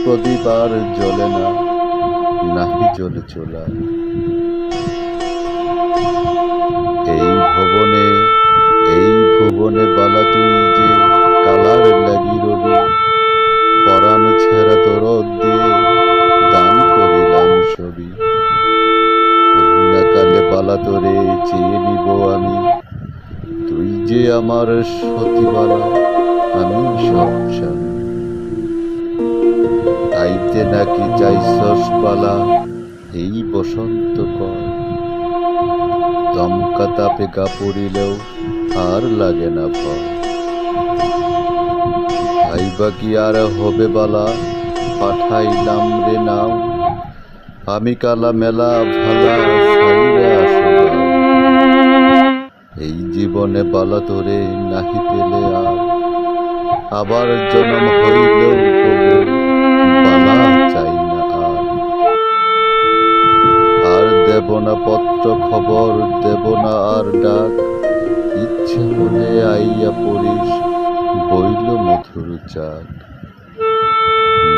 প্রদীপ আর জ্বলে না, নাহি জ্বলে চোলা। এই ভুবনে বালা তুই যে কালার লাগি রবি, পরাণ ছেঁড়া দরদ দিয়ে দান করিলাম ছবি। কন্যাকালে বালা তোরে চেয়ে নিব আমি, তুই যে আমার সতীবালা, আমি সব জানি। তাইতে নাকি চাইছস বালা এই বসন্ত কয়, দমকা তাপে গা পড়িলেও আর লাগে না ভয়। ভাইবা কি আর হবে বালা, পাঠাইলাম রে নাও, আমি কালা মেলা ভালা সাইরা আসো গাও। এই জীবনে বালা তোরে নাহি পেলে আর, আবার জনম হইলেও তবু বালা চাই না আর। আর দেব না পত্র খবর, দেব না আর ডাক, ইচ্ছে হলে আইয়া পড়িস বইল মধুর চাক।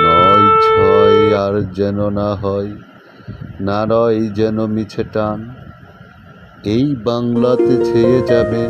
নয় ছয় আর যেন না হয়, না রয় যেন মিছে টান, এই বাংলাতে ছেয়ে যাবে